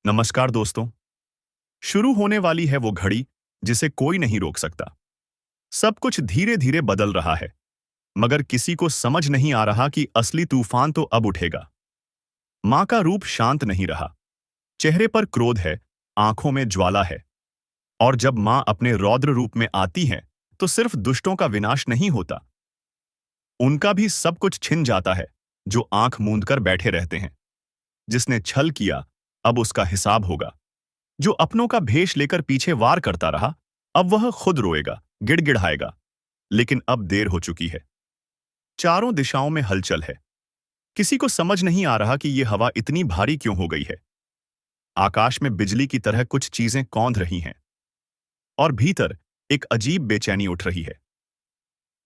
नमस्कार दोस्तों। शुरू होने वाली है वो घड़ी जिसे कोई नहीं रोक सकता। सब कुछ धीरे धीरे बदल रहा है, मगर किसी को समझ नहीं आ रहा कि असली तूफान तो अब उठेगा। मां का रूप शांत नहीं रहा। चेहरे पर क्रोध है, आंखों में ज्वाला है। और जब मां अपने रौद्र रूप में आती है तो सिर्फ दुष्टों का विनाश नहीं होता, उनका भी सब कुछ छिन जाता है। जो आंख मूंद कर बैठे रहते हैं, जिसने छल किया अब उसका हिसाब होगा। जो अपनों का भेष लेकर पीछे वार करता रहा, अब वह खुद रोएगा, गिड़गिड़ाएगा। लेकिन अब देर हो चुकी है। चारों दिशाओं में हलचल है। किसी को समझ नहीं आ रहा कि यह हवा इतनी भारी क्यों हो गई है। आकाश में बिजली की तरह कुछ चीजें कौंध रही हैं और भीतर एक अजीब बेचैनी उठ रही है।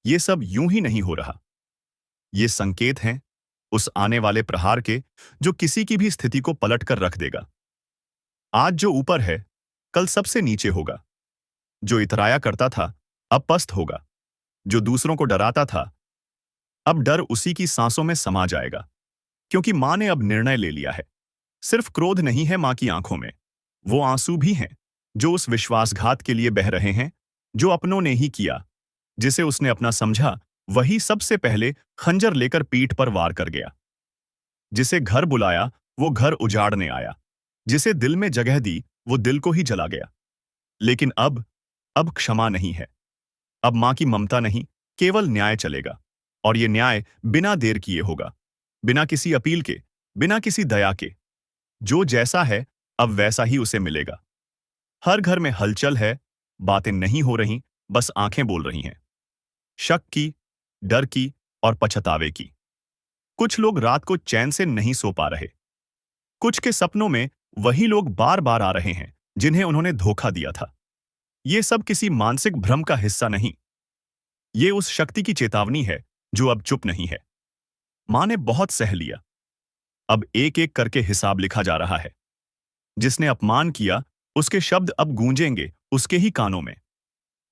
ये सब यूं ही नहीं हो रहा। ये संकेत हैं उस आने वाले प्रहार के, जो किसी की भी स्थिति को पलट कर रख देगा। आज जो ऊपर है, कल सबसे नीचे होगा। जो इतराया करता था, अब पस्त होगा। जो दूसरों को डराता था, अब डर उसी की सांसों में समा जाएगा। क्योंकि मां ने अब निर्णय ले लिया है। सिर्फ क्रोध नहीं है मां की आंखों में, वो आंसू भी हैं जो उस विश्वासघात के लिए बह रहे हैं जो अपनों ने ही किया। जिसे उसने अपना समझा, वही सबसे पहले खंजर लेकर पीठ पर वार कर गया। जिसे घर बुलाया, वो घर उजाड़ने आया। जिसे दिल में जगह दी, वो दिल को ही जला गया। लेकिन अब क्षमा नहीं है। अब मां की ममता नहीं, केवल न्याय चलेगा। और ये न्याय बिना देर किए होगा, बिना किसी अपील के, बिना किसी दया के। जो जैसा है, अब वैसा ही उसे मिलेगा। हर घर में हलचल है, बातें नहीं हो रही, बस आंखें बोल रही हैं। शक की, डर की और पछतावे की। कुछ लोग रात को चैन से नहीं सो पा रहे। कुछ के सपनों में वही लोग बार बार आ रहे हैं जिन्हें उन्होंने धोखा दिया था। ये सब किसी मानसिक भ्रम का हिस्सा नहीं, ये उस शक्ति की चेतावनी है जो अब चुप नहीं है। मां ने बहुत सह लिया। अब एक एक करके हिसाब लिखा जा रहा है। जिसने अपमान किया, उसके शब्द अब गूंजेंगे उसके ही कानों में,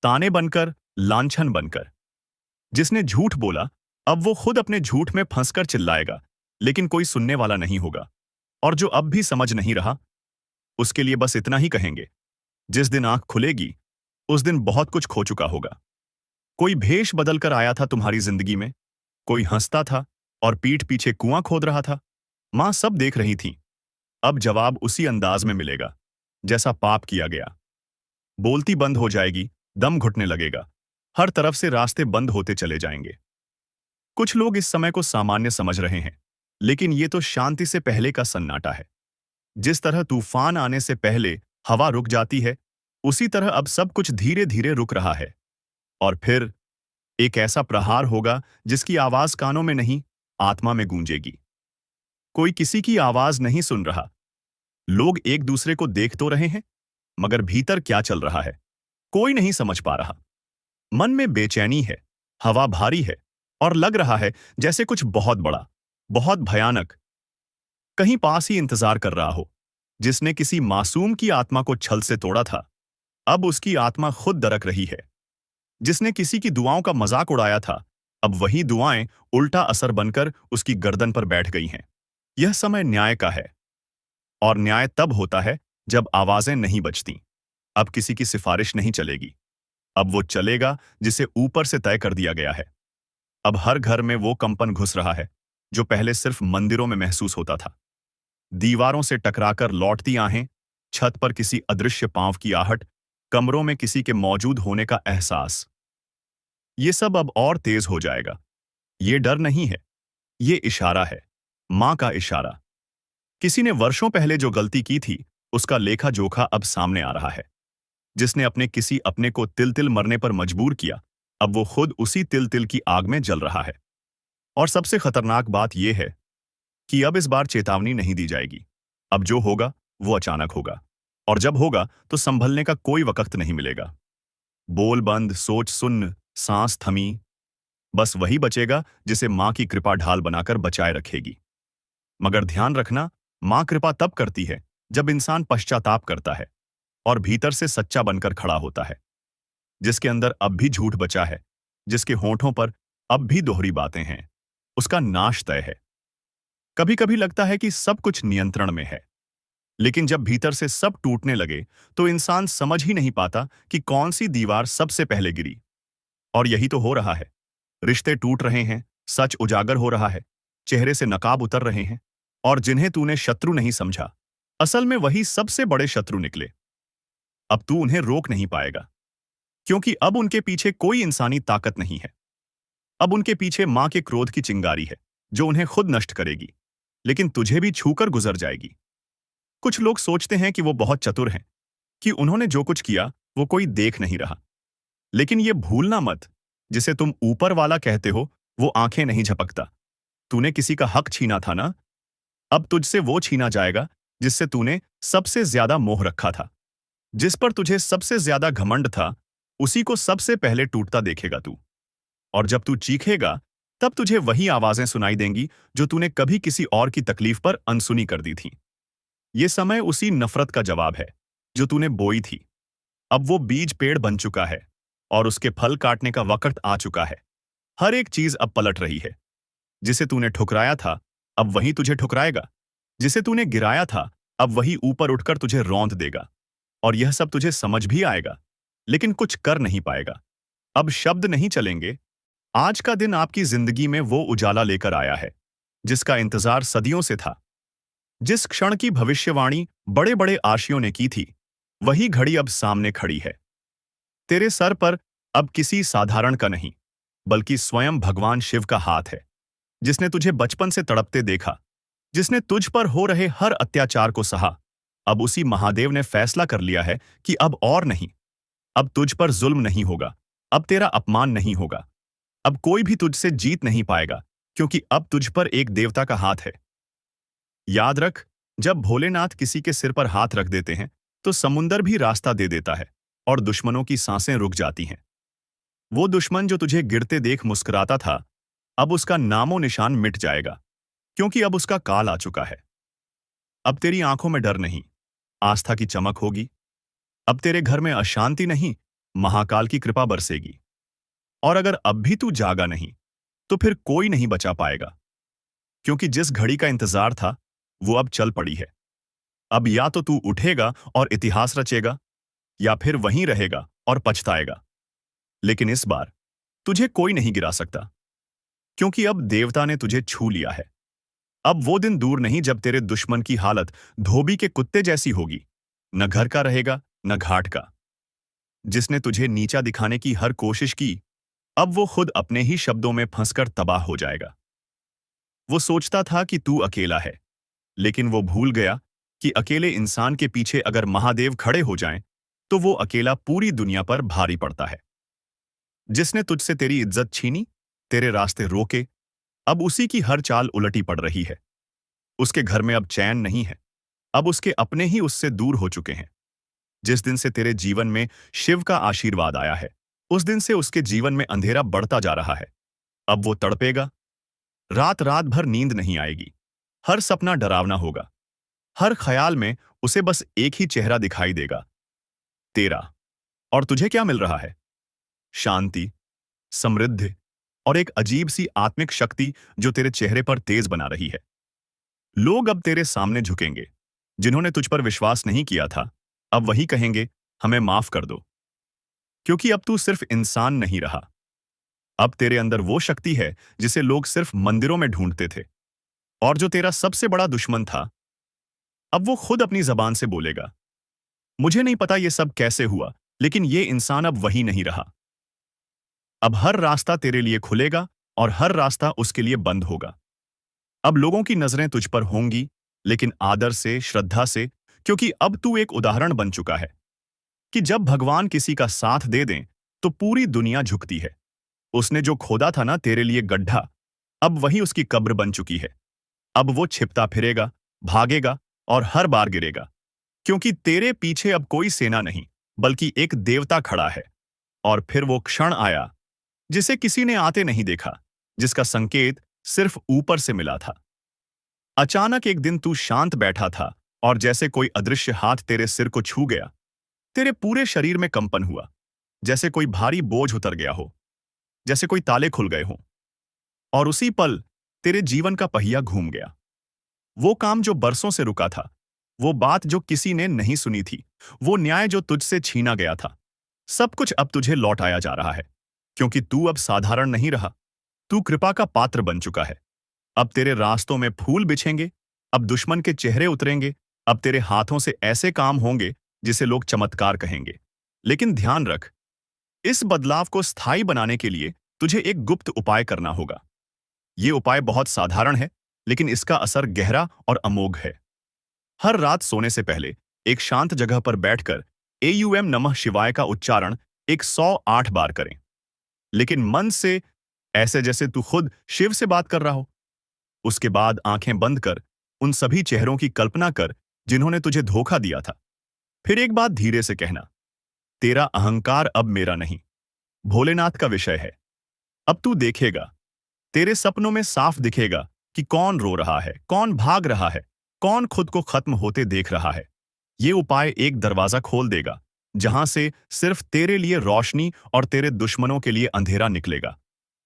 ताने बनकर, लांछन बनकर। जिसने झूठ बोला, अब वो खुद अपने झूठ में फंसकर चिल्लाएगा, लेकिन कोई सुनने वाला नहीं होगा। और जो अब भी समझ नहीं रहा, उसके लिए बस इतना ही कहेंगे, जिस दिन आंख खुलेगी, उस दिन बहुत कुछ खो चुका होगा। कोई भेष बदल कर आया था तुम्हारी जिंदगी में, कोई हंसता था और पीठ पीछे कुआं खोद रहा था। मां सब देख रही थी। अब जवाब उसी अंदाज में मिलेगा जैसा पाप किया गया। बोलती बंद हो जाएगी, दम घुटने लगेगा, हर तरफ से रास्ते बंद होते चले जाएंगे। कुछ लोग इस समय को सामान्य समझ रहे हैं, लेकिन ये तो शांति से पहले का सन्नाटा है। जिस तरह तूफान आने से पहले हवा रुक जाती है, उसी तरह अब सब कुछ धीरे धीरे रुक रहा है। और फिर एक ऐसा प्रहार होगा जिसकी आवाज कानों में नहीं, आत्मा में गूंजेगी। कोई किसी की आवाज नहीं सुन रहा। लोग एक दूसरे को देख तो रहे हैं, मगर भीतर क्या चल रहा है, कोई नहीं समझ पा रहा। मन में बेचैनी है, हवा भारी है, और लग रहा है जैसे कुछ बहुत बड़ा, बहुत भयानक कहीं पास ही इंतजार कर रहा हो। जिसने किसी मासूम की आत्मा को छल से तोड़ा था, अब उसकी आत्मा खुद दरक रही है। जिसने किसी की दुआओं का मजाक उड़ाया था, अब वही दुआएं उल्टा असर बनकर उसकी गर्दन पर बैठ गई हैं। यह समय न्याय का है, और न्याय तब होता है जब आवाजें नहीं बचती। अब किसी की सिफारिश नहीं चलेगी। अब वो चलेगा जिसे ऊपर से तय कर दिया गया है। अब हर घर में वो कंपन घुस रहा है जो पहले सिर्फ मंदिरों में महसूस होता था। दीवारों से टकराकर लौटती आहें, छत पर किसी अदृश्य पांव की आहट, कमरों में किसी के मौजूद होने का एहसास। ये सब अब और तेज हो जाएगा। ये डर नहीं है, ये इशारा है, मां का इशारा। किसी ने वर्षों पहले जो गलती की थी, उसका लेखा जोखा अब सामने आ रहा है। जिसने अपने किसी अपने को तिल तिल मरने पर मजबूर किया, अब वो खुद उसी तिल तिल की आग में जल रहा है। और सबसे खतरनाक बात यह है कि अब इस बार चेतावनी नहीं दी जाएगी। अब जो होगा वो अचानक होगा, और जब होगा तो संभलने का कोई वक्त नहीं मिलेगा। बोल बंद, सोच सुन्न, सांस थमी। बस वही बचेगा जिसे मां की कृपा ढाल बनाकर बचाए रखेगी। मगर ध्यान रखना, मां कृपा तब करती है जब इंसान पश्चाताप करता है और भीतर से सच्चा बनकर खड़ा होता है। जिसके अंदर अब भी झूठ बचा है, जिसके होंठों पर अब भी दोहरी बातें हैं, उसका नाश तय है। कभी कभी लगता है कि सब कुछ नियंत्रण में है, लेकिन जब भीतर से सब टूटने लगे तो इंसान समझ ही नहीं पाता कि कौन सी दीवार सबसे पहले गिरी। और यही तो हो रहा है। रिश्ते टूट रहे हैं, सच उजागर हो रहा है, चेहरे से नकाब उतर रहे हैं, और जिन्हें तूने शत्रु नहीं समझा, असल में वही सबसे बड़े शत्रु निकले। अब तू उन्हें रोक नहीं पाएगा, क्योंकि अब उनके पीछे कोई इंसानी ताकत नहीं है। अब उनके पीछे मां के क्रोध की चिंगारी है, जो उन्हें खुद नष्ट करेगी, लेकिन तुझे भी छूकर गुजर जाएगी। कुछ लोग सोचते हैं कि वो बहुत चतुर हैं, कि उन्होंने जो कुछ किया वो कोई देख नहीं रहा। लेकिन ये भूलना मत, जिसे तुम ऊपर वाला कहते हो वो आंखें नहीं झपकता। तूने किसी का हक छीना था ना, अब तुझसे वो छीना जाएगा जिससे तूने सबसे ज्यादा मोह रखा था। जिस पर तुझे सबसे ज्यादा घमंड था, उसी को सबसे पहले टूटता देखेगा तू। और जब तू चीखेगा, तब तुझे वही आवाजें सुनाई देंगी जो तूने कभी किसी और की तकलीफ पर अनसुनी कर दी थी। ये समय उसी नफरत का जवाब है जो तूने बोई थी। अब वो बीज पेड़ बन चुका है, और उसके फल काटने का वक्त आ चुका है। हर एक चीज अब पलट रही है। जिसे तूने ठुकराया था, अब वही तुझे ठुकराएगा। जिसे तूने गिराया था, अब वही ऊपर उठकर तुझे रौंद देगा। और यह सब तुझे समझ भी आएगा, लेकिन कुछ कर नहीं पाएगा। अब शब्द नहीं चलेंगे। आज का दिन आपकी जिंदगी में वो उजाला लेकर आया है जिसका इंतजार सदियों से था। जिस क्षण की भविष्यवाणी बड़े बड़े आशियों ने की थी, वही घड़ी अब सामने खड़ी है। तेरे सर पर अब किसी साधारण का नहीं, बल्कि स्वयं भगवान शिव का हाथ है, जिसने तुझे बचपन से तड़पते देखा, जिसने तुझ पर हो रहे हर अत्याचार को सहा। अब उसी महादेव ने फैसला कर लिया है कि अब और नहीं। अब तुझ पर जुल्म नहीं होगा, अब तेरा अपमान नहीं होगा, अब कोई भी तुझसे जीत नहीं पाएगा, क्योंकि अब तुझ पर एक देवता का हाथ है। याद रख, जब भोलेनाथ किसी के सिर पर हाथ रख देते हैं, तो समुंदर भी रास्ता दे देता है, और दुश्मनों की सांसें रुक जाती हैं। वो दुश्मन जो तुझे गिरते देख मुस्कुराता था, अब उसका नामो निशान मिट जाएगा, क्योंकि अब उसका काल आ चुका है। अब तेरी आंखों में डर नहीं, आस्था की चमक होगी। अब तेरे घर में अशांति नहीं, महाकाल की कृपा बरसेगी। और अगर अब भी तू जागा नहीं, तो फिर कोई नहीं बचा पाएगा, क्योंकि जिस घड़ी का इंतजार था, वो अब चल पड़ी है। अब या तो तू उठेगा और इतिहास रचेगा, या फिर वहीं रहेगा और पछताएगा। लेकिन इस बार तुझे कोई नहीं गिरा सकता, क्योंकि अब देवता ने तुझे छू लिया है। अब वो दिन दूर नहीं जब तेरे दुश्मन की हालत धोबी के कुत्ते जैसी होगी, न घर का रहेगा न घाट का। जिसने तुझे नीचा दिखाने की हर कोशिश की, अब वो खुद अपने ही शब्दों में फंसकर तबाह हो जाएगा। वो सोचता था कि तू अकेला है, लेकिन वो भूल गया कि अकेले इंसान के पीछे अगर महादेव खड़े हो जाएं, तो वो अकेला पूरी दुनिया पर भारी पड़ता है। जिसने तुझसे तेरी इज्जत छीनी, तेरे रास्ते रोके, अब उसी की हर चाल उलटी पड़ रही है। उसके घर में अब चैन नहीं है, अब उसके अपने ही उससे दूर हो चुके हैं। जिस दिन से तेरे जीवन में शिव का आशीर्वाद आया है, उस दिन से उसके जीवन में अंधेरा बढ़ता जा रहा है। अब वो तड़पेगा, रात रात भर नींद नहीं आएगी, हर सपना डरावना होगा, हर ख्याल में उसे बस एक ही चेहरा दिखाई देगा, तेरा। और तुझे क्या मिल रहा है? शांति, समृद्धि, और एक अजीब सी आत्मिक शक्ति जो तेरे चेहरे पर तेज बना रही है। लोग अब तेरे सामने झुकेंगे। जिन्होंने तुझ पर विश्वास नहीं किया था, अब वही कहेंगे, हमें माफ कर दो। क्योंकि अब तू सिर्फ इंसान नहीं रहा। अब तेरे अंदर वो शक्ति है जिसे लोग सिर्फ मंदिरों में ढूंढते थे। और जो तेरा सबसे बड़ा दुश्मन था, अब वो खुद अपनी जबान से बोलेगा, मुझे नहीं पता ये सब कैसे हुआ, लेकिन ये इंसान अब वही नहीं रहा। अब हर रास्ता तेरे लिए खुलेगा और हर रास्ता उसके लिए बंद होगा। अब लोगों की नजरें तुझ पर होंगी, लेकिन आदर से, श्रद्धा से, क्योंकि अब तू एक उदाहरण बन चुका है कि जब भगवान किसी का साथ दे दें, तो पूरी दुनिया झुकती है। उसने जो खोदा था ना तेरे लिए गड्ढा, अब वही उसकी कब्र बन चुकी है। अब वो छिपता फिरेगा, भागेगा और हर बार गिरेगा, क्योंकि तेरे पीछे अब कोई सेना नहीं, बल्कि एक देवता खड़ा है। और फिर वो क्षण आया जिसे किसी ने आते नहीं देखा, जिसका संकेत सिर्फ ऊपर से मिला था। अचानक एक दिन तू शांत बैठा था, और जैसे कोई अदृश्य हाथ तेरे सिर को छू गया, तेरे पूरे शरीर में कंपन हुआ, जैसे कोई भारी बोझ उतर गया हो, जैसे कोई ताले खुल गए हों। और उसी पल तेरे जीवन का पहिया घूम गया। वो काम जो बरसों से रुका था, वो बात जो किसी ने नहीं सुनी थी, वो न्याय जो तुझसे छीना गया था, सब कुछ अब तुझे लौट आया जा रहा है। क्योंकि तू अब साधारण नहीं रहा, तू कृपा का पात्र बन चुका है। अब तेरे रास्तों में फूल बिछेंगे, अब दुश्मन के चेहरे उतरेंगे, अब तेरे हाथों से ऐसे काम होंगे जिसे लोग चमत्कार कहेंगे। लेकिन ध्यान रख, इस बदलाव को स्थायी बनाने के लिए तुझे एक गुप्त उपाय करना होगा। ये उपाय बहुत साधारण है, लेकिन इसका असर गहरा और अमोघ है। हर रात सोने से पहले एक शांत जगह पर बैठकर एयूएम नमः शिवाय का उच्चारण 108 बार करें। लेकिन मन से, ऐसे जैसे तू खुद शिव से बात कर रहा हो। उसके बाद आंखें बंद कर उन सभी चेहरों की कल्पना कर जिन्होंने तुझे धोखा दिया था। फिर एक बात धीरे से कहना, तेरा अहंकार अब मेरा नहीं, भोलेनाथ का विषय है। अब तू देखेगा, तेरे सपनों में साफ दिखेगा कि कौन रो रहा है, कौन भाग रहा है, कौन खुद को खत्म होते देख रहा है। ये उपाय एक दरवाजा खोल देगा जहां से सिर्फ तेरे लिए रोशनी और तेरे दुश्मनों के लिए अंधेरा निकलेगा।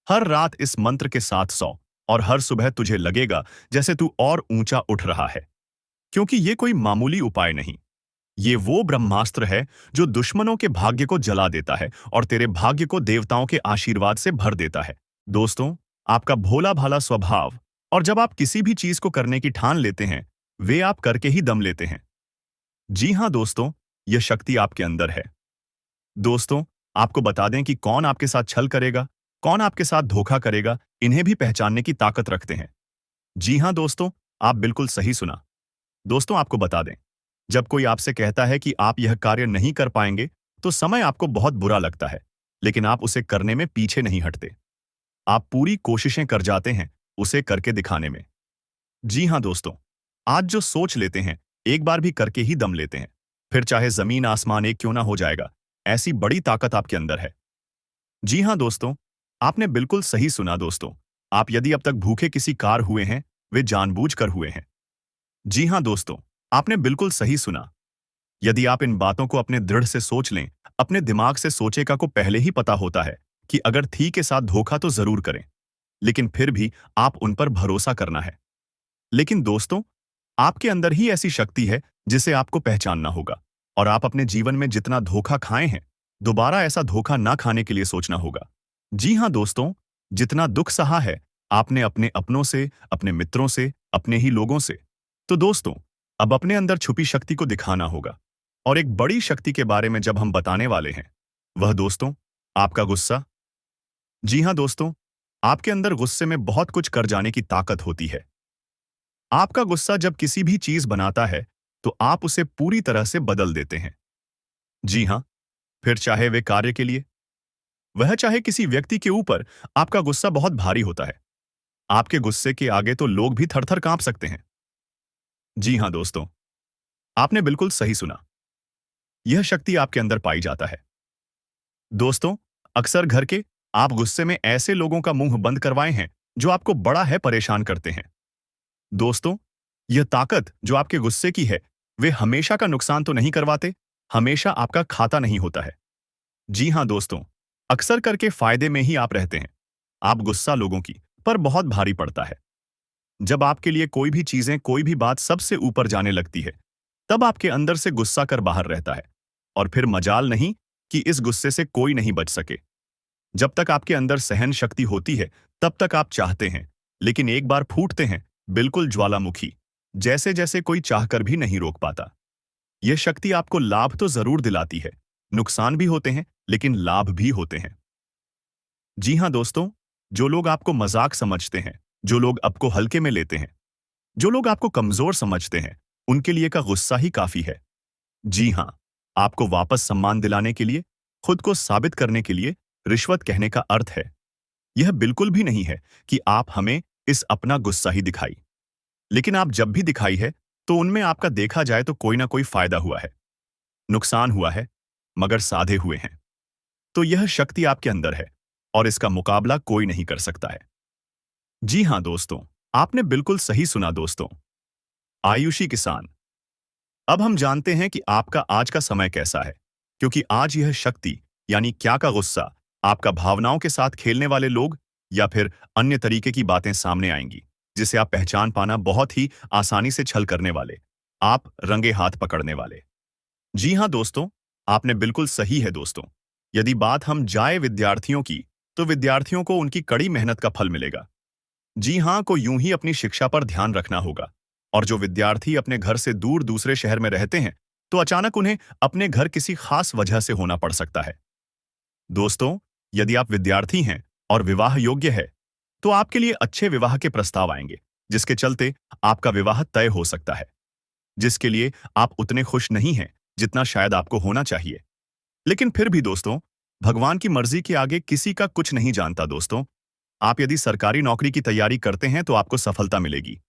हर रात इस मंत्र के साथ सौ, और हर सुबह तुझे लगेगा जैसे तू और ऊंचा उठ रहा है। क्योंकि ये कोई मामूली उपाय नहीं, ये वो ब्रह्मास्त्र है जो दुश्मनों के भाग्य को जला देता है और तेरे भाग्य को देवताओं के आशीर्वाद से भर देता है। दोस्तों, आपका भोला भाला स्वभाव, और जब आप किसी भी चीज को करने की ठान लेते हैं, वे आप करके ही दम लेते हैं। जी हां दोस्तों, यह शक्ति आपके अंदर है। दोस्तों, आपको बता दें कि कौन आपके साथ छल करेगा, कौन आपके साथ धोखा करेगा, इन्हें भी पहचानने की ताकत रखते हैं। जी हां दोस्तों, आप बिल्कुल सही सुना। दोस्तों, आपको बता दें, जब कोई आपसे कहता है कि आप यह कार्य नहीं कर पाएंगे, तो समय आपको बहुत बुरा लगता है, लेकिन आप उसे करने में पीछे नहीं हटते। आप पूरी कोशिशें कर जाते हैं उसे करके दिखाने में। जी हां दोस्तों, आज जो सोच लेते हैं, एक बार भी करके ही दम लेते हैं, फिर चाहे जमीन आसमान एक क्यों ना हो जाएगा। ऐसी बड़ी ताकत आपके अंदर है। जी हां दोस्तों, आपने बिल्कुल सही सुना दोस्तों। आप यदि अब तक भूखे किसी कार हुए हैं, वे जानबूझकर हुए हैं। जी हां दोस्तों, आपने बिल्कुल सही सुना। यदि आप इन बातों को अपने दृढ़ से सोच लें, अपने दिमाग से सोचेगा को पहले ही पता होता है कि अगर थी के साथ धोखा तो जरूर करें, लेकिन फिर भी आप उन पर भरोसा करना है। लेकिन दोस्तों, आपके अंदर ही ऐसी शक्ति है जिसे आपको पहचानना होगा, और आप अपने जीवन में जितना धोखा खाए हैं, दोबारा ऐसा धोखा ना खाने के लिए सोचना होगा। जी हां दोस्तों, जितना दुख सहा है आपने अपने अपनों से, अपने मित्रों से, अपने ही लोगों से, तो दोस्तों, अब अपने अंदर छुपी शक्ति को दिखाना होगा। और एक बड़ी शक्ति के बारे में जब हम बताने वाले हैं, वह दोस्तों, आपका गुस्सा। जी हां दोस्तों, आपके अंदर गुस्से में बहुत कुछ कर जाने की ताकत होती है। आपका गुस्सा जब किसी भी चीज बनाता है, तो आप उसे पूरी तरह से बदल देते हैं। जी हां, फिर चाहे वे कार्य के लिए, वह चाहे किसी व्यक्ति के ऊपर, आपका गुस्सा बहुत भारी होता है। आपके गुस्से के आगे तो लोग भी थर-थर कांप सकते हैं। जी हां दोस्तों, आपने बिल्कुल सही सुना। यह शक्ति आपके अंदर पाई जाता है। दोस्तों, अक्सर घर के आप गुस्से में ऐसे लोगों का मुंह बंद करवाए हैं जो आपको बड़ा है परेशान करते हैं। दोस्तों, यह ताकत जो आपके गुस्से की है, वे हमेशा का नुकसान तो नहीं करवाते, हमेशा आपका खाता नहीं होता है। जी हां दोस्तों, अक्सर करके फायदे में ही आप रहते हैं। आप गुस्सा लोगों की पर बहुत भारी पड़ता है। जब आपके लिए कोई भी चीजें, कोई भी बात सबसे ऊपर जाने लगती है, तब आपके अंदर से गुस्सा कर बाहर रहता है, और फिर मजाल नहीं कि इस गुस्से से कोई नहीं बच सके। जब तक आपके अंदर सहन शक्ति होती है, तब तक आप चाहते हैं, लेकिन एक बार फूटते हैं, बिल्कुल ज्वालामुखी, जैसे जैसे कोई चाहकर भी नहीं रोक पाता। यह शक्ति आपको लाभ तो जरूर दिलाती है, नुकसान भी होते हैं, लेकिन लाभ भी होते हैं। जी हां दोस्तों, जो लोग आपको मजाक समझते हैं, जो लोग आपको हल्के में लेते हैं, जो लोग आपको कमजोर समझते हैं, उनके लिए का गुस्सा ही काफी है। जी हां, आपको वापस सम्मान दिलाने के लिए, खुद को साबित करने के लिए रिश्वत कहने का अर्थ है। यह बिल्कुल भी नहीं है कि आप हमें इस अपना गुस्सा ही दिखाई, लेकिन आप जब भी दिखाई है, तो उनमें आपका देखा जाए तो कोई ना कोई फायदा हुआ है, नुकसान हुआ है, मगर साधे हुए हैं। तो यह शक्ति आपके अंदर है, और इसका मुकाबला कोई नहीं कर सकता है। जी हां दोस्तों, आपने बिल्कुल सही सुना दोस्तों। आयुषी किसान, अब हम जानते हैं कि आपका आज का समय कैसा है, क्योंकि आज यह शक्ति, यानी क्या का गुस्सा, आपका भावनाओं के साथ खेलने वाले लोग या फिर अन्य तरीके की बातें सामने आएंगी, जिसे आप पहचान पाना बहुत ही आसानी से छल करने वाले, आप रंगे हाथ पकड़ने वाले। जी हाँ दोस्तों, आपने बिल्कुल सही है दोस्तों। यदि बात हम जाए विद्यार्थियों की, तो विद्यार्थियों को उनकी कड़ी मेहनत का फल मिलेगा। जी हाँ को यूं ही अपनी शिक्षा पर ध्यान रखना होगा। और जो विद्यार्थी अपने घर से दूर दूसरे शहर में रहते हैं, तो अचानक उन्हें अपने घर किसी खास वजह से होना पड़ सकता है। दोस्तों, यदि आप विद्यार्थी हैं और विवाह योग्य है, तो आपके लिए अच्छे विवाह के प्रस्ताव आएंगे, जिसके चलते आपका विवाह तय हो सकता है, जिसके लिए आप उतने खुश नहीं हैं जितना शायद आपको होना चाहिए। लेकिन फिर भी दोस्तों, भगवान की मर्जी के आगे किसी का कुछ नहीं जानता दोस्तों। आप यदि सरकारी नौकरी की तैयारी करते हैं तो आपको सफलता मिलेगी,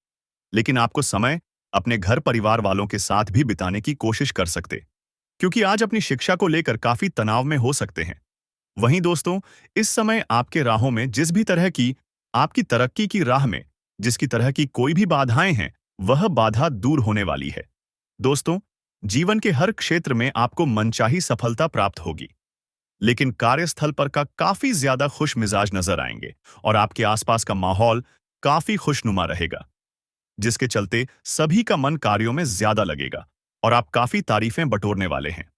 लेकिन आपको समय अपने घर परिवार वालों के साथ भी बिताने की कोशिश कर सकते, क्योंकि आज अपनी शिक्षा को लेकर काफी तनाव में हो सकते हैं। वहीं दोस्तों, इस समय आपके राहों में जिस भी तरह की आपकी तरक्की की राह में जिसकी तरह की कोई भी बाधाएं हैं, वह बाधा दूर होने वाली है। दोस्तों, जीवन के हर क्षेत्र में आपको मनचाही सफलता प्राप्त होगी, लेकिन कार्यस्थल पर का काफी ज्यादा खुश मिजाज नजर आएंगे और आपके आसपास का माहौल काफी खुशनुमा रहेगा, जिसके चलते सभी का मन कार्यों में ज्यादा लगेगा और आप काफी तारीफें बटोरने वाले हैं।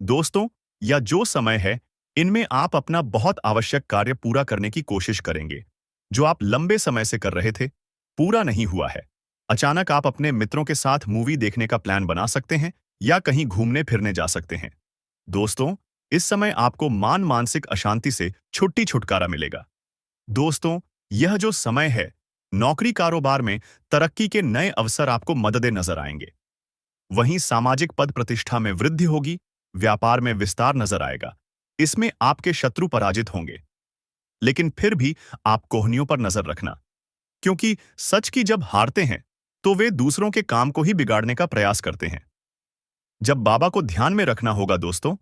दोस्तों, या जो समय है, इनमें आप अपना बहुत आवश्यक कार्य पूरा करने की कोशिश करेंगे, जो आप लंबे समय से कर रहे थे, पूरा नहीं हुआ है। अचानक आप अपने मित्रों के साथ मूवी देखने का प्लान बना सकते हैं या कहीं घूमने फिरने जा सकते हैं। दोस्तों, इस समय आपको मानसिक अशांति से छुटकारा मिलेगा। दोस्तों, यह जो समय है, नौकरी कारोबार में तरक्की के नए अवसर आपको मददें नजर आएंगे। वहीं सामाजिक पद प्रतिष्ठा में वृद्धि होगी, व्यापार में विस्तार नजर आएगा। इसमें आपके शत्रु पराजित होंगे। लेकिन फिर भी आप कोहनियों पर नजर रखना, क्योंकि सच की जब हारते हैं, तो वे दूसरों के काम को ही बिगाड़ने का प्रयास करते हैं। जब बाबा को ध्यान में रखना होगा दोस्तों,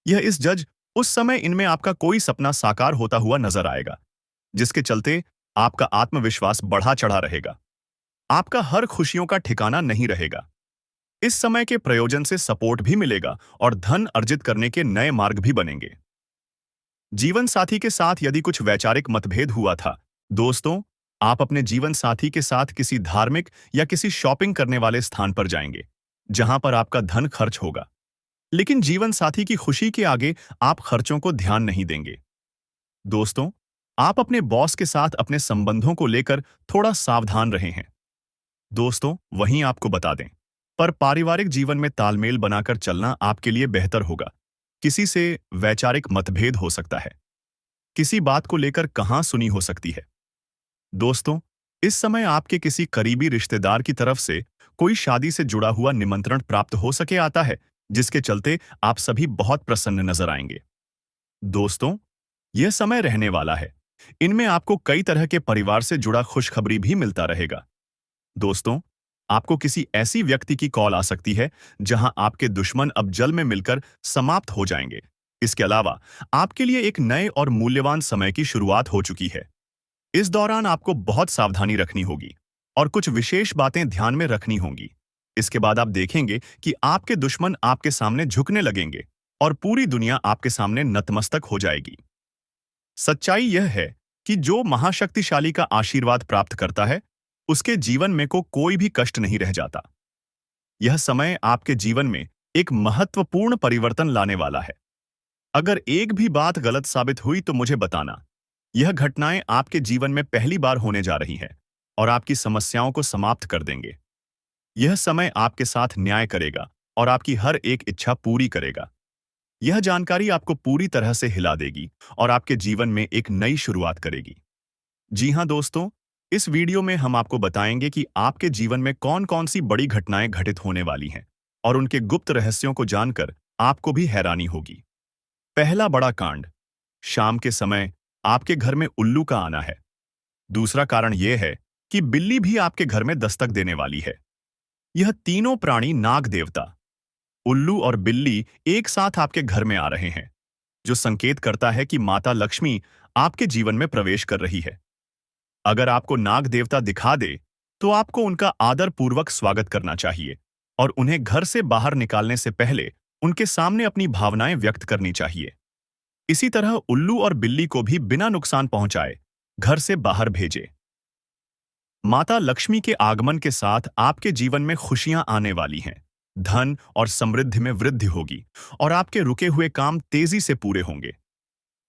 यह इस जज उस समय इनमें आपका कोई सपना साकार होता हुआ नजर आएगा, जिसके चलते आपका आत्मविश्वास बढ़ा चढ़ा रहेगा। आपका हर खुशियों का ठिकाना नहीं रहेगा। इस समय के प्रयोजन से सपोर्ट भी मिलेगा और धन अर्जित करने के नए मार्ग भी बनेंगे। जीवन साथी के साथ यदि कुछ वैचारिक मतभेद हुआ था, दोस्तों, आप अपने जीवन साथी के साथ किसी धार्मिक या किसी शॉपिंग करने वाले स्थान पर जाएंगे, जहां पर आपका धन खर्च होगा। लेकिन जीवन साथी की खुशी के आगे आप खर्चों को ध्यान नहीं देंगे। दोस्तों, आप अपने बॉस के साथ अपने संबंधों को लेकर थोड़ा सावधान रहे हैं। दोस्तों, वहीं आपको बता दें, पर पारिवारिक जीवन में तालमेल बनाकर चलना आपके लिए बेहतर होगा। किसी से वैचारिक मतभेद हो सकता है, किसी बात को लेकर कहां सुनी हो सकती है। दोस्तों, इस समय आपके किसी करीबी रिश्तेदार की तरफ से कोई शादी से जुड़ा हुआ निमंत्रण प्राप्त हो सके आता है, जिसके चलते आप सभी बहुत प्रसन्न नजर आएंगे। दोस्तों, यह समय रहने वाला है। इनमें आपको कई तरह के परिवार से जुड़ा खुशखबरी भी मिलता रहेगा। दोस्तों, आपको किसी ऐसी व्यक्ति की कॉल आ सकती है जहां आपके दुश्मन अब जल में मिलकर समाप्त हो जाएंगे। इसके अलावा आपके लिए एक नए और मूल्यवान समय की शुरुआत हो चुकी है। इस दौरान आपको बहुत सावधानी रखनी होगी और कुछ विशेष बातें ध्यान में रखनी होंगी। इसके बाद आप देखेंगे कि आपके दुश्मन आपके सामने झुकने लगेंगे और पूरी दुनिया आपके सामने नतमस्तक हो जाएगी। सच्चाई यह है कि जो महाशक्तिशाली का आशीर्वाद प्राप्त करता है, उसके जीवन में को कोई भी कष्ट नहीं रह जाता। यह समय आपके जीवन में एक महत्वपूर्ण परिवर्तन लाने वाला है। अगर एक भी बात गलत साबित हुई तो मुझे बताना। यह घटनाएं आपके जीवन में पहली बार होने जा रही हैं और आपकी समस्याओं को समाप्त कर देंगे। यह समय आपके साथ न्याय करेगा और आपकी हर एक इच्छा पूरी करेगा। यह जानकारी आपको पूरी तरह से हिला देगी और आपके जीवन में एक नई शुरुआत करेगी। जी हाँ दोस्तों, इस वीडियो में हम आपको बताएंगे कि आपके जीवन में कौन-कौन सी बड़ी घटनाएं घटित होने वाली हैं और उनके गुप्त रहस्यों को जानकर आपको भी हैरानी होगी। पहला बड़ा कांड, शाम के समय आपके घर में उल्लू का आना है। दूसरा कारण यह है कि बिल्ली भी आपके घर में दस्तक देने वाली है। यह तीनों प्राणी नाग देवता, उल्लू और बिल्ली एक साथ आपके घर में आ रहे हैं, जो संकेत करता है कि माता लक्ष्मी आपके जीवन में प्रवेश कर रही है। अगर आपको नाग देवता दिखा दे, तो आपको उनका आदर पूर्वक स्वागत करना चाहिए और उन्हें घर से बाहर निकालने से पहले उनके सामने अपनी भावनाएं व्यक्त करनी चाहिए। इसी तरह उल्लू और बिल्ली को भी बिना नुकसान पहुंचाए घर से बाहर भेजें। माता लक्ष्मी के आगमन के साथ आपके जीवन में खुशियां आने वाली हैं। धन और समृद्धि में वृद्धि होगी और आपके रुके हुए काम तेजी से पूरे होंगे।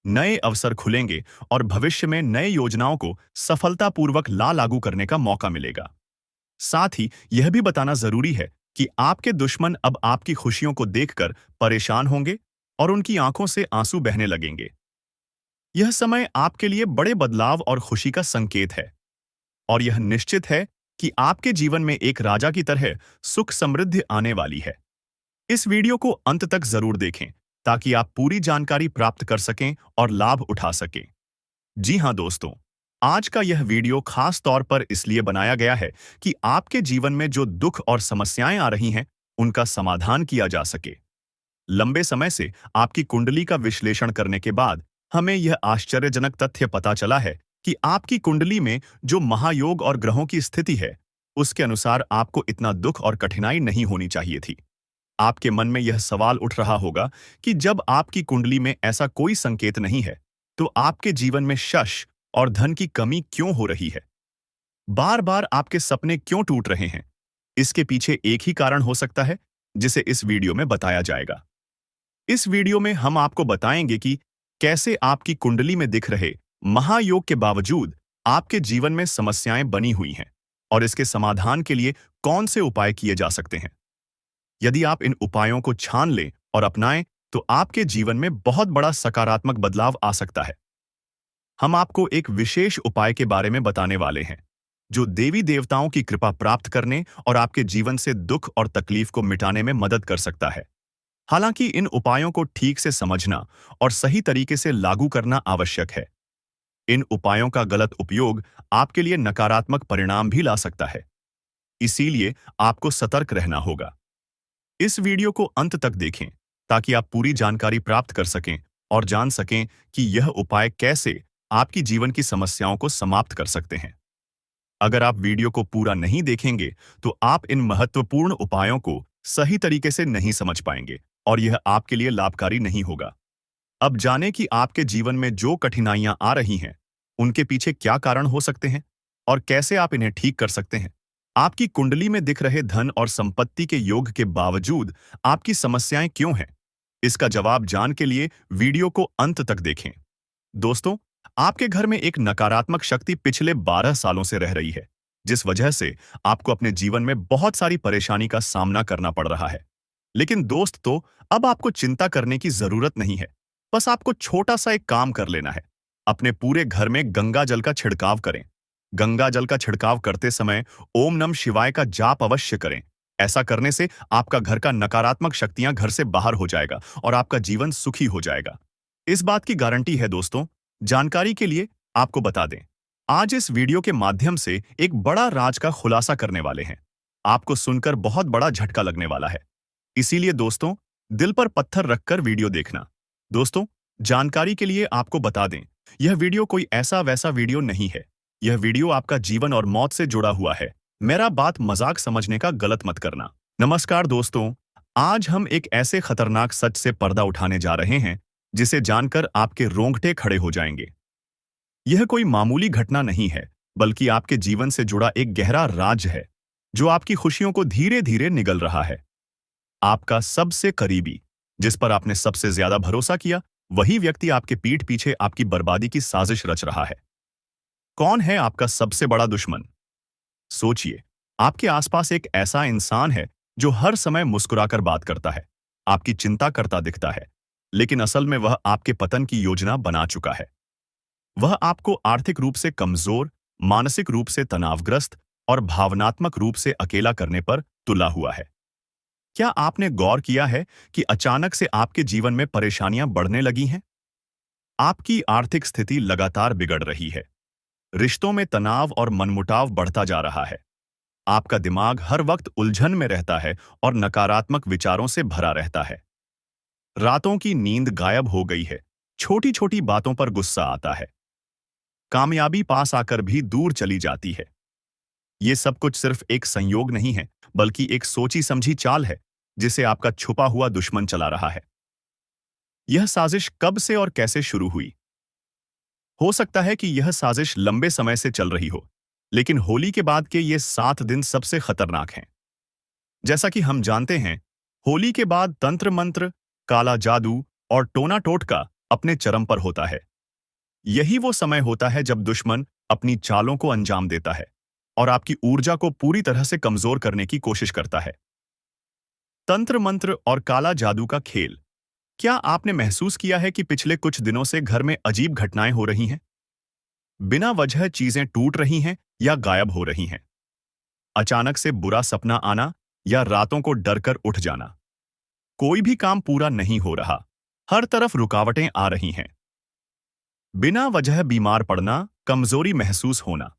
नए अवसर खुलेंगे और भविष्य में नए योजनाओं को सफलतापूर्वक लागू करने का मौका मिलेगा। साथ ही यह भी बताना जरूरी है कि आपके दुश्मन अब आपकी खुशियों को देखकर परेशान होंगे और उनकी आंखों से आंसू बहने लगेंगे। यह समय आपके लिए बड़े बदलाव और खुशी का संकेत है और यह निश्चित है कि आपके जीवन में एक राजा की तरह सुख समृद्धि आने वाली है। इस वीडियो को अंत तक जरूर देखें ताकि आप पूरी जानकारी प्राप्त कर सकें और लाभ उठा सकें। जी हां दोस्तों, आज का यह वीडियो खास तौर पर इसलिए बनाया गया है कि आपके जीवन में जो दुख और समस्याएं आ रही हैं, उनका समाधान किया जा सके। लंबे समय से आपकी कुंडली का विश्लेषण करने के बाद हमें यह आश्चर्यजनक तथ्य पता चला है कि आपकी कुंडली में जो महायोग और ग्रहों की स्थिति है, उसके अनुसार आपको इतना दुख और कठिनाई नहीं होनी चाहिए थी। आपके मन में यह सवाल उठ रहा होगा कि जब आपकी कुंडली में ऐसा कोई संकेत नहीं है, तो आपके जीवन में यश और धन की कमी क्यों हो रही है? बार बार आपके सपने क्यों टूट रहे हैं? इसके पीछे एक ही कारण हो सकता है, जिसे इस वीडियो में बताया जाएगा। इस वीडियो में हम आपको बताएंगे कि कैसे आपकी कुंडली में दिख रहे महायोग के बावजूद आपके जीवन में समस्याएं बनी हुई हैं और इसके समाधान के लिए कौन से उपाय किए जा सकते हैं। यदि आप इन उपायों को छान लें और अपनाएं, तो आपके जीवन में बहुत बड़ा सकारात्मक बदलाव आ सकता है। हम आपको एक विशेष उपाय के बारे में बताने वाले हैं, जो देवी देवताओं की कृपा प्राप्त करने और आपके जीवन से दुख और तकलीफ को मिटाने में मदद कर सकता है। हालांकि इन उपायों को ठीक से समझना और सही तरीके से लागू करना आवश्यक है। इन उपायों का गलत उपयोग आपके लिए नकारात्मक परिणाम भी ला सकता है। इसीलिए आपको सतर्क रहना होगा। इस वीडियो को अंत तक देखें ताकि आप पूरी जानकारी प्राप्त कर सकें और जान सकें कि यह उपाय कैसे आपकी जीवन की समस्याओं को समाप्त कर सकते हैं। अगर आप वीडियो को पूरा नहीं देखेंगे, तो आप इन महत्वपूर्ण उपायों को सही तरीके से नहीं समझ पाएंगे और यह आपके लिए लाभकारी नहीं होगा। अब जानें कि आपके जीवन में जो कठिनाइयां आ रही हैं, उनके पीछे क्या कारण हो सकते हैं और कैसे आप इन्हें ठीक कर सकते हैं। आपकी कुंडली में दिख रहे धन और संपत्ति के योग के बावजूद आपकी समस्याएं क्यों हैं? इसका जवाब जानने के लिए वीडियो को अंत तक देखें। दोस्तों, आपके घर में एक नकारात्मक शक्ति पिछले 12 सालों से रह रही है, जिस वजह से आपको अपने जीवन में बहुत सारी परेशानी का सामना करना पड़ रहा है। लेकिन दोस्त, तो अब आपको चिंता करने की जरूरत नहीं है। बस आपको छोटा सा एक काम कर लेना है। अपने पूरे घर में गंगा जल का छिड़काव करें। गंगा जल का छिड़काव करते समय ओम नमः शिवाय का जाप अवश्य करें। ऐसा करने से आपका घर का नकारात्मक शक्तियां घर से बाहर हो जाएगा और आपका जीवन सुखी हो जाएगा। इस बात की गारंटी है दोस्तों। जानकारी के लिए आपको बता दें, आज इस वीडियो के माध्यम से एक बड़ा राज का खुलासा करने वाले हैं। आपको सुनकर बहुत बड़ा झटका लगने वाला है। इसीलिए दोस्तों, दिल पर पत्थर रखकर वीडियो देखना। दोस्तों, जानकारी के लिए आपको बता दें, यह वीडियो कोई ऐसा वैसा वीडियो नहीं है। यह वीडियो आपका जीवन और मौत से जुड़ा हुआ है। मेरा बात मजाक समझने का गलत मत करना। नमस्कार दोस्तों, आज हम एक ऐसे खतरनाक सच से पर्दा उठाने जा रहे हैं, जिसे जानकर आपके रोंगटे खड़े हो जाएंगे। यह कोई मामूली घटना नहीं है, बल्कि आपके जीवन से जुड़ा एक गहरा राज है, जो आपकी खुशियों को धीरे धीरे निगल रहा है। आपका सबसे करीबी, जिस पर आपने सबसे ज्यादा भरोसा किया, वही व्यक्ति आपके पीठ पीछे आपकी बर्बादी की साजिश रच रहा है। कौन है आपका सबसे बड़ा दुश्मन? सोचिए, आपके आसपास एक ऐसा इंसान है जो हर समय मुस्कुराकर बात करता है, आपकी चिंता करता दिखता है, लेकिन असल में वह आपके पतन की योजना बना चुका है। वह आपको आर्थिक रूप से कमजोर, मानसिक रूप से तनावग्रस्त और भावनात्मक रूप से अकेला करने पर तुला हुआ है। क्या आपने गौर किया है कि अचानक से आपके जीवन में परेशानियां बढ़ने लगी हैं? आपकी आर्थिक स्थिति लगातार बिगड़ रही है। रिश्तों में तनाव और मनमुटाव बढ़ता जा रहा है। आपका दिमाग हर वक्त उलझन में रहता है और नकारात्मक विचारों से भरा रहता है। रातों की नींद गायब हो गई है। छोटी छोटी बातों पर गुस्सा आता है। कामयाबी पास आकर भी दूर चली जाती है। ये सब कुछ सिर्फ एक संयोग नहीं है, बल्कि एक सोची समझी चाल है, जिसे आपका छुपा हुआ दुश्मन चला रहा है। यह साजिश कब से और कैसे शुरू हुई? हो सकता है कि यह साजिश लंबे समय से चल रही हो, लेकिन होली के बाद के ये 7 दिन सबसे खतरनाक हैं। जैसा कि हम जानते हैं, होली के बाद तंत्र मंत्र, काला जादू और टोना टोटका अपने चरम पर होता है। यही वो समय होता है जब दुश्मन अपनी चालों को अंजाम देता है और आपकी ऊर्जा को पूरी तरह से कमजोर करने की कोशिश करता है। तंत्र मंत्र और काला जादू का खेल। क्या आपने महसूस किया है कि पिछले कुछ दिनों से घर में अजीब घटनाएं हो रही हैं? बिना वजह चीजें टूट रही हैं या गायब हो रही हैं। अचानक से बुरा सपना आना या रातों को डरकर उठ जाना। कोई भी काम पूरा नहीं हो रहा। हर तरफ रुकावटें आ रही हैं। बिना वजह बीमार पड़ना, कमजोरी महसूस होना।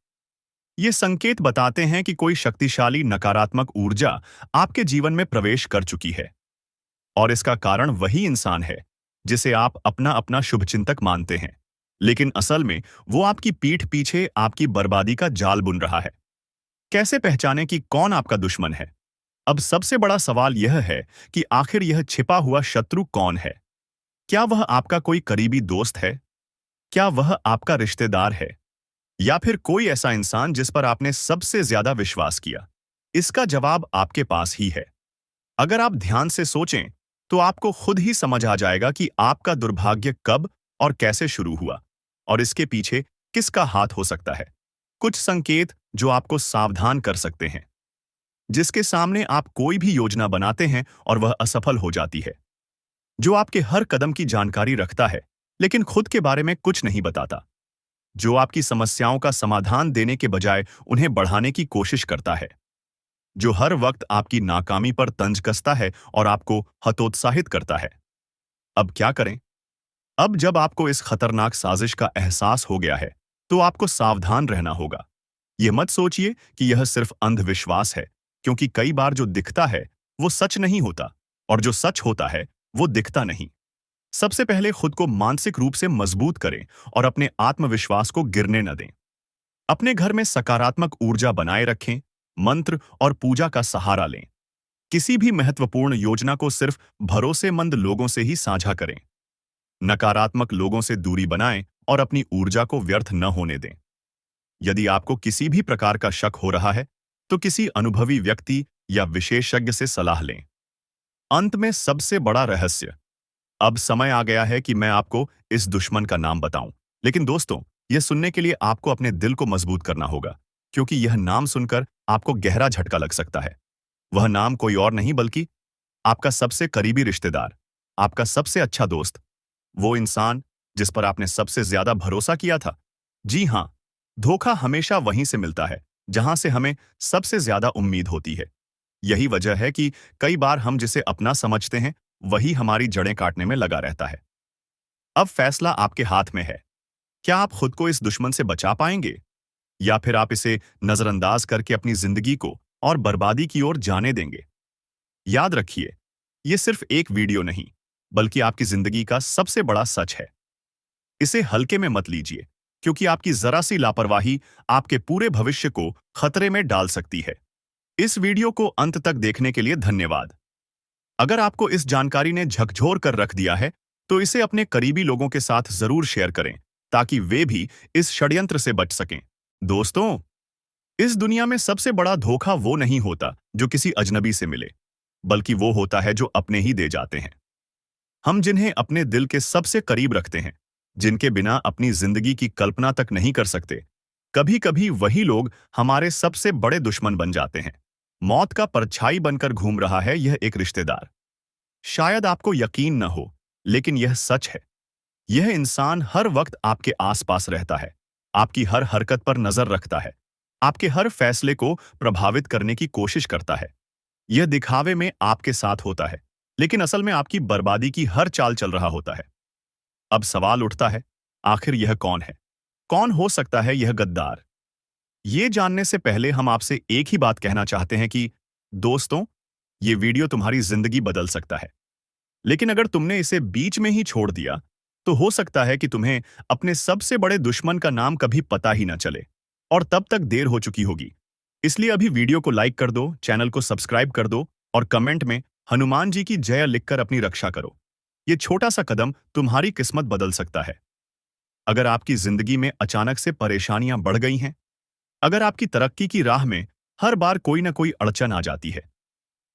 ये संकेत बताते हैं कि कोई शक्तिशाली नकारात्मक ऊर्जा आपके जीवन में प्रवेश कर चुकी है। और इसका कारण वही इंसान है जिसे आप अपना अपना शुभचिंतक मानते हैं, लेकिन असल में वो आपकी पीठ पीछे आपकी बर्बादी का जाल बुन रहा है। कैसे पहचानें कि कौन आपका दुश्मन है? अब सबसे बड़ा सवाल यह है कि आखिर यह छिपा हुआ शत्रु कौन है? क्या वह आपका कोई करीबी दोस्त है? क्या वह आपका रिश्तेदार है? या फिर कोई ऐसा इंसान जिस पर आपने सबसे ज्यादा विश्वास किया? इसका जवाब आपके पास ही है। अगर आप ध्यान से सोचें, तो आपको खुद ही समझ आ जाएगा कि आपका दुर्भाग्य कब और कैसे शुरू हुआ और इसके पीछे किसका हाथ हो सकता है। कुछ संकेत जो आपको सावधान कर सकते हैं, जिसके सामने आप कोई भी योजना बनाते हैं और वह असफल हो जाती है। जो आपके हर कदम की जानकारी रखता है, लेकिन खुद के बारे में कुछ नहीं बताता। जो आपकी समस्याओं का समाधान देने के बजाय उन्हें बढ़ाने की कोशिश करता है। जो हर वक्त आपकी नाकामी पर तंज कसता है और आपको हतोत्साहित करता है। अब क्या करें? अब जब आपको इस खतरनाक साजिश का एहसास हो गया है, तो आपको सावधान रहना होगा। यह मत सोचिए कि यह सिर्फ अंधविश्वास है, क्योंकि कई बार जो दिखता है वो सच नहीं होता, और जो सच होता है वो दिखता नहीं। सबसे पहले खुद को मानसिक रूप से मजबूत करें और अपने आत्मविश्वास को गिरने न दें। अपने घर में सकारात्मक ऊर्जा बनाए रखें, मंत्र और पूजा का सहारा लें। किसी भी महत्वपूर्ण योजना को सिर्फ भरोसेमंद लोगों से ही साझा करें। नकारात्मक लोगों से दूरी बनाएं और अपनी ऊर्जा को व्यर्थ न होने दें। यदि आपको किसी भी प्रकार का शक हो रहा है, तो किसी अनुभवी व्यक्ति या विशेषज्ञ से सलाह लें। अंत में सबसे बड़ा रहस्य। अब समय आ गया है कि मैं आपको इस दुश्मन का नाम बताऊं। लेकिन दोस्तों, यह सुनने के लिए आपको अपने दिल को मजबूत करना होगा, क्योंकि यह नाम सुनकर आपको गहरा झटका लग सकता है। वह नाम कोई और नहीं बल्कि आपका सबसे करीबी रिश्तेदार, आपका सबसे अच्छा दोस्त, वो इंसान जिस पर आपने सबसे ज्यादा भरोसा किया था। जी हां, धोखा हमेशा वहीं से मिलता है जहां से हमें सबसे ज्यादा उम्मीद होती है। यही वजह है कि कई बार हम जिसे अपना समझते हैं, वही हमारी जड़ें काटने में लगा रहता है। अब फैसला आपके हाथ में है। क्या आप खुद को इस दुश्मन से बचा पाएंगे, या फिर आप इसे नजरअंदाज करके अपनी जिंदगी को और बर्बादी की ओर जाने देंगे? याद रखिए, यह सिर्फ एक वीडियो नहीं, बल्कि आपकी जिंदगी का सबसे बड़ा सच है। इसे हल्के में मत लीजिए, क्योंकि आपकी जरा सी लापरवाही आपके पूरे भविष्य को खतरे में डाल सकती है। इस वीडियो को अंत तक देखने के लिए धन्यवाद। अगर आपको इस जानकारी ने झकझोर कर रख दिया है, तो इसे अपने करीबी लोगों के साथ जरूर शेयर करें, ताकि वे भी इस षड्यंत्र से बच सकें। दोस्तों, इस दुनिया में सबसे बड़ा धोखा वो नहीं होता जो किसी अजनबी से मिले, बल्कि वो होता है जो अपने ही दे जाते हैं। हम जिन्हें अपने दिल के सबसे करीब रखते हैं, जिनके बिना अपनी जिंदगी की कल्पना तक नहीं कर सकते, कभी कभी वही लोग हमारे सबसे बड़े दुश्मन बन जाते हैं। मौत का परछाई बनकर घूम रहा है यह एक रिश्तेदार। शायद आपको यकीन न हो, लेकिन यह सच है। यह इंसान हर वक्त आपके आसपास रहता है, आपकी हर हरकत पर नजर रखता है, आपके हर फैसले को प्रभावित करने की कोशिश करता है। यह दिखावे में आपके साथ होता है, लेकिन असल में आपकी बर्बादी की हर चाल चल रहा होता है। अब सवाल उठता है, आखिर यह कौन है? कौन हो सकता है यह गद्दार? ये जानने से पहले हम आपसे एक ही बात कहना चाहते हैं कि दोस्तों, ये वीडियो तुम्हारी जिंदगी बदल सकता है। लेकिन अगर तुमने इसे बीच में ही छोड़ दिया, तो हो सकता है कि तुम्हें अपने सबसे बड़े दुश्मन का नाम कभी पता ही ना चले, और तब तक देर हो चुकी होगी। इसलिए अभी वीडियो को लाइक कर दो, चैनल को सब्सक्राइब कर दो और कमेंट में हनुमान जी की जय लिखकर अपनी रक्षा करो। ये छोटा सा कदम तुम्हारी किस्मत बदल सकता है। अगर आपकी जिंदगी में अचानक से परेशानियां बढ़ गई हैं, अगर आपकी तरक्की की राह में हर बार कोई ना कोई अड़चन आ जाती है,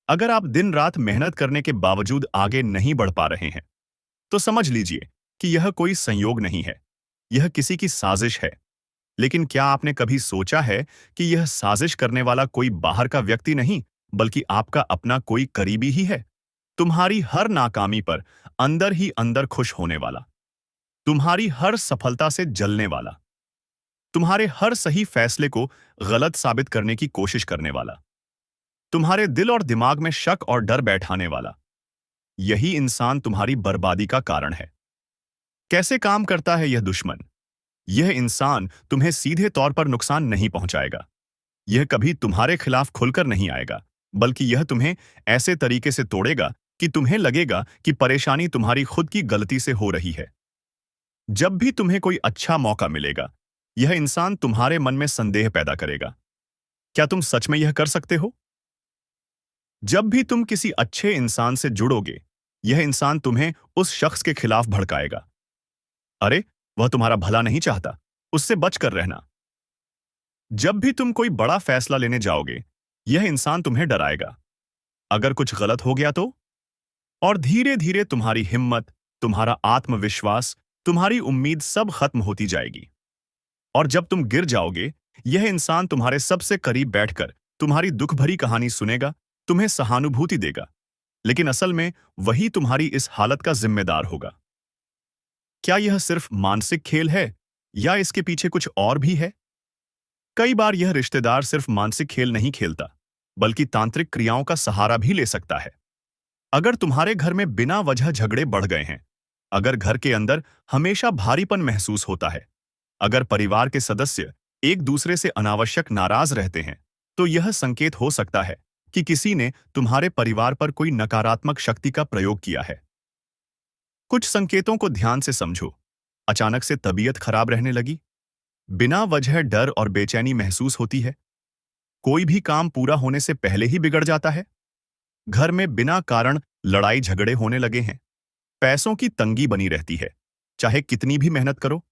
अगर आप दिन रात मेहनत करने के बावजूद आगे नहीं बढ़ पा रहे हैं, तो समझ लीजिए कि यह कोई संयोग नहीं है, यह किसी की साजिश है। लेकिन क्या आपने कभी सोचा है कि यह साजिश करने वाला कोई बाहर का व्यक्ति नहीं, बल्कि आपका अपना कोई करीबी ही है? तुम्हारी हर नाकामी पर अंदर ही अंदर खुश होने वाला, तुम्हारी हर सफलता से जलने वाला, तुम्हारे हर सही फैसले को गलत साबित करने की कोशिश करने वाला, तुम्हारे दिल और दिमाग में शक और डर बैठाने वाला, यही इंसान तुम्हारी बर्बादी का कारण है। कैसे काम करता है यह दुश्मन? यह इंसान तुम्हें सीधे तौर पर नुकसान नहीं पहुंचाएगा। यह कभी तुम्हारे खिलाफ खुलकर नहीं आएगा, बल्कि यह तुम्हें ऐसे तरीके से तोड़ेगा कि तुम्हें लगेगा कि परेशानी तुम्हारी खुद की गलती से हो रही है। जब भी तुम्हें कोई अच्छा मौका मिलेगा, यह इंसान तुम्हारे मन में संदेह पैदा करेगा। क्या तुम सच में यह कर सकते हो? जब भी तुम किसी अच्छे इंसान से जुड़ोगे, यह इंसान तुम्हें उस शख्स के खिलाफ भड़काएगा। अरे, वह तुम्हारा भला नहीं चाहता, उससे बचकर रहना। जब भी तुम कोई बड़ा फैसला लेने जाओगे, यह इंसान तुम्हें डराएगा। अगर कुछ गलत हो गया तो? और धीरे धीरे तुम्हारी हिम्मत, तुम्हारा आत्मविश्वास, तुम्हारी उम्मीद सब खत्म होती जाएगी। और जब तुम गिर जाओगे, यह इंसान तुम्हारे सबसे करीब बैठकर तुम्हारी दुख भरी कहानी सुनेगा, तुम्हें सहानुभूति देगा। लेकिन असल में वही तुम्हारी इस हालत का जिम्मेदार होगा। क्या यह सिर्फ मानसिक खेल है, या इसके पीछे कुछ और भी है? कई बार यह रिश्तेदार सिर्फ मानसिक खेल नहीं खेलता, बल्कि तांत्रिक क्रियाओं का सहारा भी ले सकता है। अगर तुम्हारे घर में बिना वजह झगड़े बढ़ गए हैं, अगर घर के अंदर हमेशा भारीपन महसूस होता है, अगर परिवार के सदस्य एक दूसरे से अनावश्यक नाराज रहते हैं, तो यह संकेत हो सकता है कि किसी ने तुम्हारे परिवार पर कोई नकारात्मक शक्ति का प्रयोग किया है। कुछ संकेतों को ध्यान से समझो। अचानक से तबीयत खराब रहने लगी, बिना वजह डर और बेचैनी महसूस होती है, कोई भी काम पूरा होने से पहले ही बिगड़ जाता है, घर में बिना कारण लड़ाई झगड़े होने लगे हैं, पैसों की तंगी बनी रहती है, चाहे कितनी भी मेहनत करो।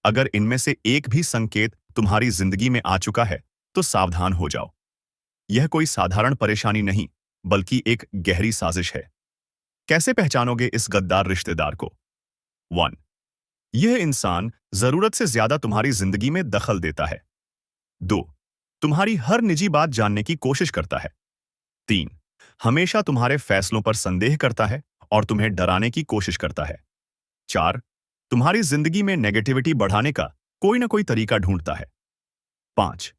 अगर इनमें से एक भी संकेत तुम्हारी जिंदगी में आ चुका है, तो सावधान हो जाओ। यह कोई साधारण परेशानी नहीं, बल्कि एक गहरी साजिश है। कैसे पहचानोगे इस गद्दार रिश्तेदार को? 1. यह इंसान जरूरत से ज्यादा तुम्हारी जिंदगी में दखल देता है। 2. तुम्हारी हर निजी बात जानने की कोशिश करता है। 3. हमेशा तुम्हारे फैसलों पर संदेह करता है और तुम्हें डराने की कोशिश करता है। 4. तुम्हारी जिंदगी में नेगेटिविटी बढ़ाने का कोई ना कोई तरीका ढूंढता है। 5.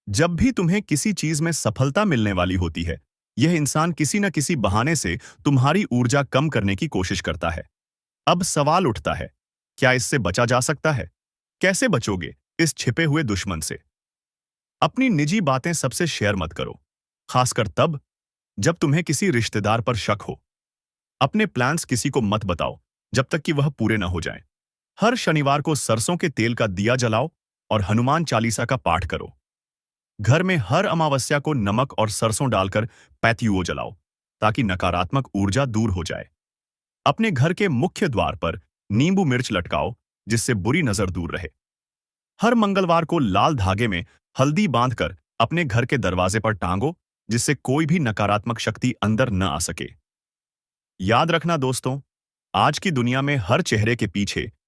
जब भी तुम्हें किसी चीज में सफलता मिलने वाली होती है, यह इंसान किसी न किसी बहाने से तुम्हारी ऊर्जा कम करने की कोशिश करता है। अब सवाल उठता है, क्या इससे बचा जा सकता है? कैसे बचोगे इस छिपे हुए दुश्मन से? अपनी निजी बातें सबसे शेयर मत करो, खासकर तब जब तुम्हें किसी रिश्तेदार पर शक हो। अपने प्लान्स किसी को मत बताओ जब तक कि वह पूरे न हो जाएं। हर शनिवार को सरसों के तेल का दिया जलाओ और हनुमान चालीसा का पाठ करो। घर में हर अमावस्या को नमक और सरसों डालकर पैत्युओ जलाओ, ताकि नकारात्मक ऊर्जा दूर हो जाए। अपने घर के मुख्य द्वार पर नींबू मिर्च लटकाओ, जिससे बुरी नजर दूर रहे। हर मंगलवार को लाल धागे में हल्दी बांधकर अपने घर के दरवाजे पर टांगो, जिससे कोई भी नकारात्मक शक्ति अंदर न आ सके। याद रखना दोस्तों, आज की दुनिया में हर चेहरे के पीछे